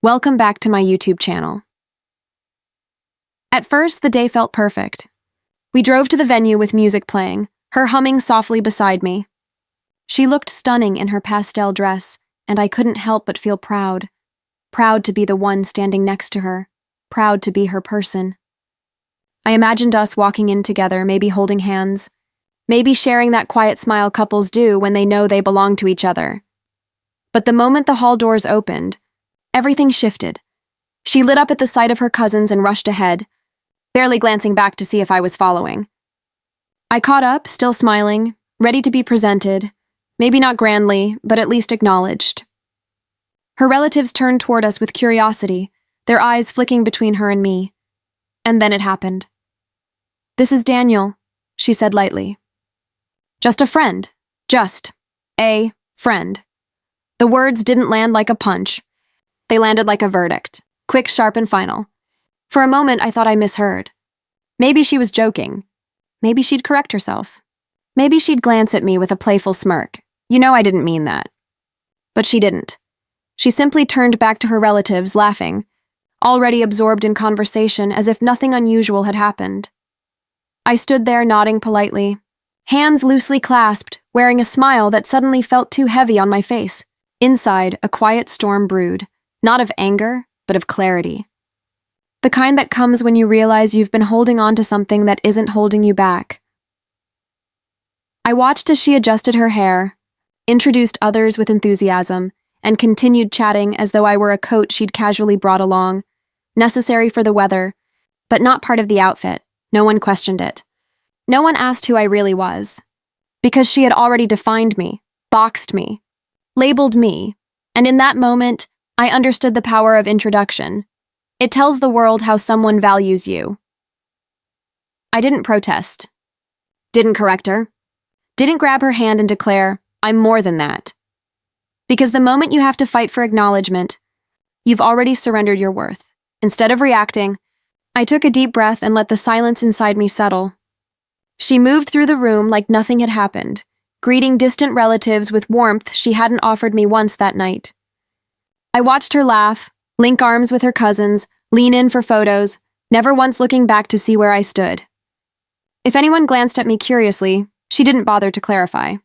Welcome back to my YouTube channel. At first, the day felt perfect. We drove to the venue with music playing, her humming softly beside me. She looked stunning in her pastel dress, and I couldn't help but feel proud. Proud to be the one standing next to her. Proud to be her person. I imagined us walking in together, maybe holding hands. Maybe sharing that quiet smile couples do when they know they belong to each other. But the moment the hall doors opened, everything shifted. She lit up at the sight of her cousins and rushed ahead, barely glancing back to see if I was following. I caught up, still smiling, ready to be presented, maybe not grandly, but at least acknowledged. Her relatives turned toward us with curiosity, their eyes flicking between her and me. And then it happened. "This is Daniel," she said lightly. "Just a friend. Just a friend." The words didn't land like a punch. They landed like a verdict, quick, sharp, and final. For a moment, I thought I misheard. Maybe she was joking. Maybe she'd correct herself. Maybe she'd glance at me with a playful smirk. You know I didn't mean that. But she didn't. She simply turned back to her relatives, laughing, already absorbed in conversation as if nothing unusual had happened. I stood there nodding politely, hands loosely clasped, wearing a smile that suddenly felt too heavy on my face. Inside, a quiet storm brewed. Not of anger, but of clarity. The kind that comes when you realize you've been holding on to something that isn't holding you back. I watched as she adjusted her hair, introduced others with enthusiasm, and continued chatting as though I were a coat she'd casually brought along, necessary for the weather, but not part of the outfit. No one questioned it. No one asked who I really was. Because she had already defined me, boxed me, labeled me, and in that moment, I understood the power of introduction. It tells the world how someone values you. I didn't protest. Didn't correct her. Didn't grab her hand and declare, "I'm more than that." Because the moment you have to fight for acknowledgement, you've already surrendered your worth. Instead of reacting, I took a deep breath and let the silence inside me settle. She moved through the room like nothing had happened, greeting distant relatives with warmth she hadn't offered me once that night. I watched her laugh, link arms with her cousins, lean in for photos, never once looking back to see where I stood. If anyone glanced at me curiously, she didn't bother to clarify.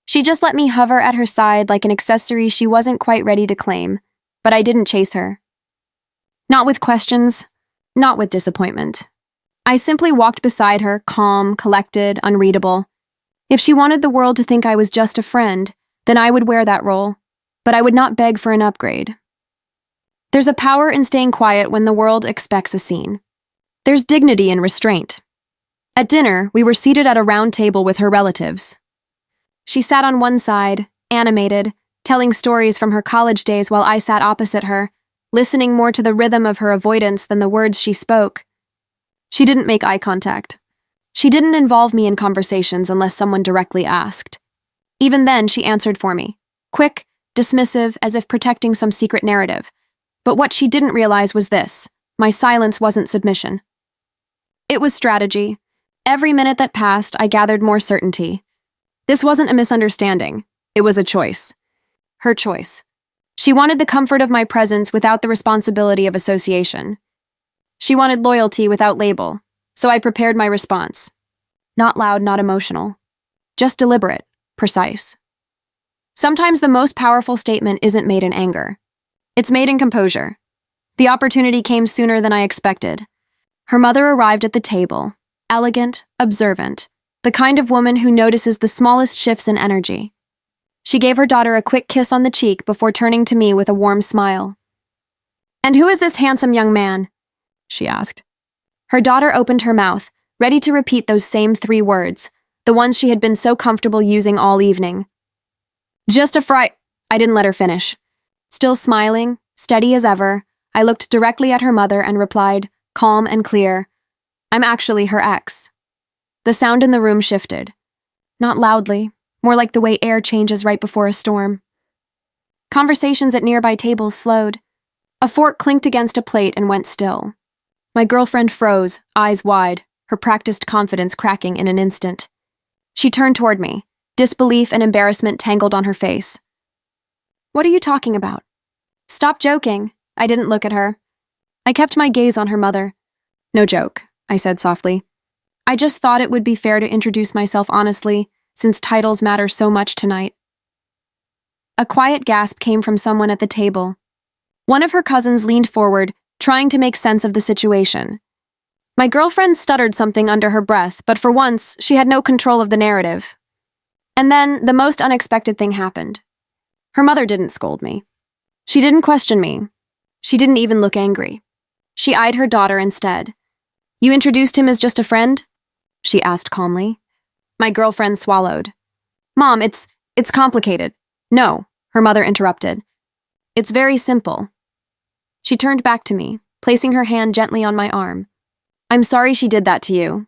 She just let me hover at her side like an accessory she wasn't quite ready to claim, but I didn't chase her. Not with questions, not with disappointment. I simply walked beside her, calm, collected, unreadable. If she wanted the world to think I was just a friend, then I would wear that role, but I would not beg for an upgrade. There's a power in staying quiet when the world expects a scene. There's dignity in restraint. At dinner, we were seated at a round table with her relatives. She sat on one side, animated, telling stories from her college days while I sat opposite her, listening more to the rhythm of her avoidance than the words she spoke. She didn't make eye contact. She didn't involve me in conversations unless someone directly asked. Even then, she answered for me. Quick, dismissive, as if protecting some secret narrative. But what she didn't realize was this: my silence wasn't submission. It was strategy. Every minute that passed, I gathered more certainty. This wasn't a misunderstanding. It was a choice. Her choice. She wanted the comfort of my presence without the responsibility of association. She wanted loyalty without label, so I prepared my response. Not loud, not emotional. Just deliberate, precise. Sometimes the most powerful statement isn't made in anger. It's made in composure. The opportunity came sooner than I expected. Her mother arrived at the table, elegant, observant, the kind of woman who notices the smallest shifts in energy. She gave her daughter a quick kiss on the cheek before turning to me with a warm smile. "And who is this handsome young man?" she asked. Her daughter opened her mouth, ready to repeat those same 3 words, the ones she had been so comfortable using all evening. "Just a fry—" I didn't let her finish. Still smiling, steady as ever, I looked directly at her mother and replied, calm and clear, "I'm actually her ex." The sound in the room shifted. Not loudly, more like the way air changes right before a storm. Conversations at nearby tables slowed. A fork clinked against a plate and went still. My girlfriend froze, eyes wide, her practiced confidence cracking in an instant. She turned toward me, disbelief and embarrassment tangled on her face. "What are you talking about?" "Stop joking," I didn't look at her. I kept my gaze on her mother. No joke, I said softly. I just thought it would be fair to introduce myself honestly, since titles matter so much tonight. A quiet gasp came from someone at the table. One of her cousins leaned forward, trying to make sense of the situation. My girlfriend stuttered something under her breath, but for once, she had no control of the narrative. And then, the most unexpected thing happened. Her mother didn't scold me. She didn't question me. She didn't even look angry. She eyed her daughter instead. "You introduced him as just a friend?" she asked calmly. My girlfriend swallowed. "Mom, it's complicated." "No," her mother interrupted. "It's very simple." She turned back to me, placing her hand gently on my arm. "I'm sorry she did that to you."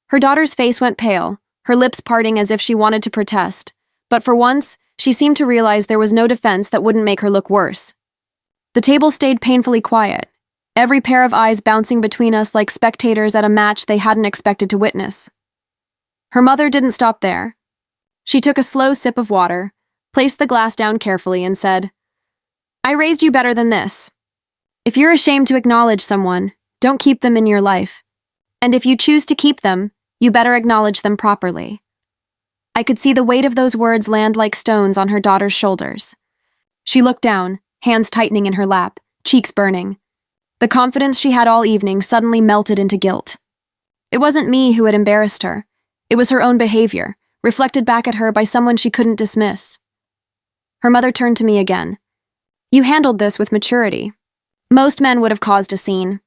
Her daughter's face went pale, her lips parting as if she wanted to protest, but for once, she seemed to realize there was no defense that wouldn't make her look worse. The table stayed painfully quiet, every pair of eyes bouncing between us like spectators at a match they hadn't expected to witness. Her mother didn't stop there. She took a slow sip of water, placed the glass down carefully, and said, "I raised you better than this. If you're ashamed to acknowledge someone, don't keep them in your life. And if you choose to keep them, you better acknowledge them properly." I could see the weight of those words land like stones on her daughter's shoulders. She looked down, hands tightening in her lap, cheeks burning. The confidence she had all evening suddenly melted into guilt. It wasn't me who had embarrassed her. It was her own behavior, reflected back at her by someone she couldn't dismiss. Her mother turned to me again. "You handled this with maturity. Most men would have caused a scene.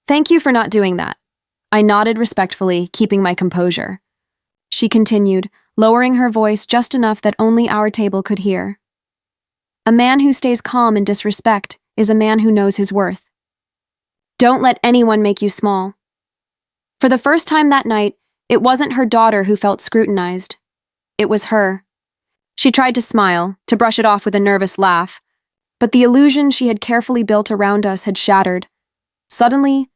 Thank you for not doing that." I nodded respectfully, keeping my composure. She continued, lowering her voice just enough that only our table could hear. "A man who stays calm in disrespect is a man who knows his worth. Don't let anyone make you small." For the first time that night, it wasn't her daughter who felt scrutinized. It was her. She tried to smile, to brush it off with a nervous laugh, but the illusion she had carefully built around us had shattered. Suddenly,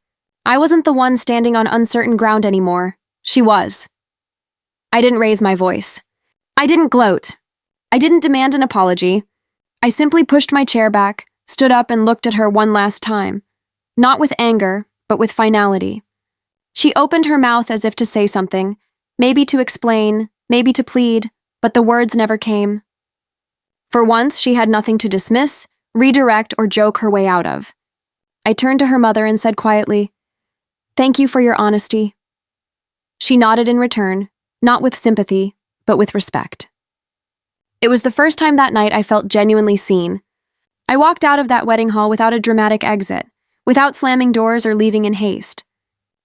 I wasn't the one standing on uncertain ground anymore. She was. I didn't raise my voice. I didn't gloat. I didn't demand an apology. I simply pushed my chair back, stood up, and looked at her one last time. Not with anger, but with finality. She opened her mouth as if to say something, maybe to explain, maybe to plead, but the words never came. For once, she had nothing to dismiss, redirect, or joke her way out of. I turned to her mother and said quietly, "Thank you for your honesty." She nodded in return, not with sympathy, but with respect. It was the first time that night I felt genuinely seen. I walked out of that wedding hall without a dramatic exit, without slamming doors or leaving in haste.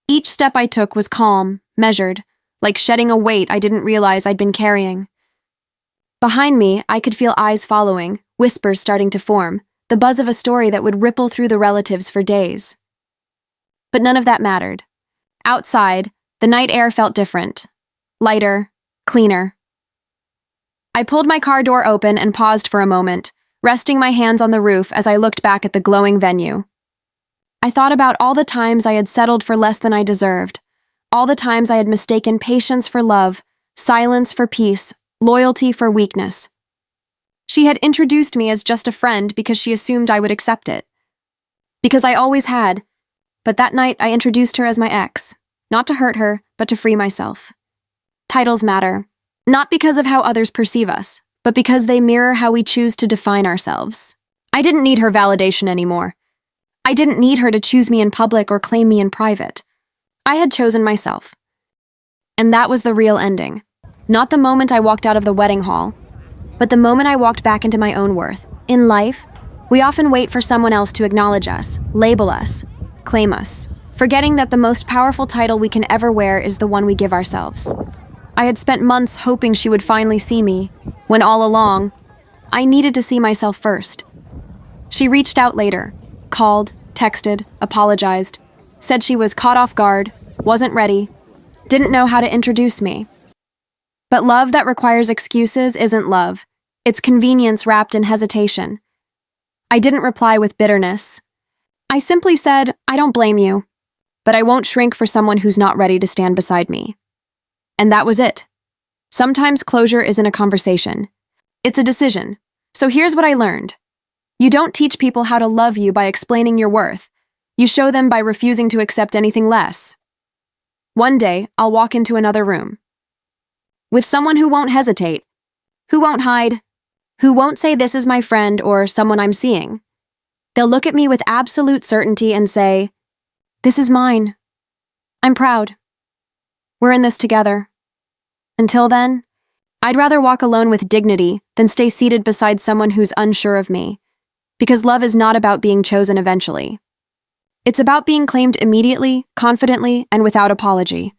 Each step I took was calm, measured, like shedding a weight I didn't realize I'd been carrying. Behind me, I could feel eyes following, whispers starting to form, the buzz of a story that would ripple through the relatives for days. But none of that mattered. Outside, the night air felt different. Lighter, cleaner. I pulled my car door open and paused for a moment, resting my hands on the roof as I looked back at the glowing venue. I thought about all the times I had settled for less than I deserved, all the times I had mistaken patience for love, silence for peace, loyalty for weakness. She had introduced me as just a friend because she assumed I would accept it. Because I always had, but that night I introduced her as my ex, not to hurt her, but to free myself. Titles matter, not because of how others perceive us, but because they mirror how we choose to define ourselves. I didn't need her validation anymore. I didn't need her to choose me in public or claim me in private. I had chosen myself. And that was the real ending. Not the moment I walked out of the wedding hall, but the moment I walked back into my own worth. In life, we often wait for someone else to acknowledge us, label us, claim us, forgetting that the most powerful title we can ever wear is the one we give ourselves. I had spent months hoping she would finally see me, when all along, I needed to see myself first. She reached out later, called, texted, apologized, said she was caught off guard, wasn't ready, didn't know how to introduce me. But love that requires excuses isn't love. It's convenience wrapped in hesitation. I didn't reply with bitterness. I simply said, "I don't blame you, but I won't shrink for someone who's not ready to stand beside me." And that was it. Sometimes closure isn't a conversation. It's a decision. So here's what I learned. You don't teach people how to love you by explaining your worth. You show them by refusing to accept anything less. One day, I'll walk into another room with someone who won't hesitate, who won't hide, who won't say this is my friend or someone I'm seeing. They'll look at me with absolute certainty and say, "This is mine. I'm proud. We're in this together." Until then, I'd rather walk alone with dignity than stay seated beside someone who's unsure of me, because love is not about being chosen eventually. It's about being claimed immediately, confidently, and without apology.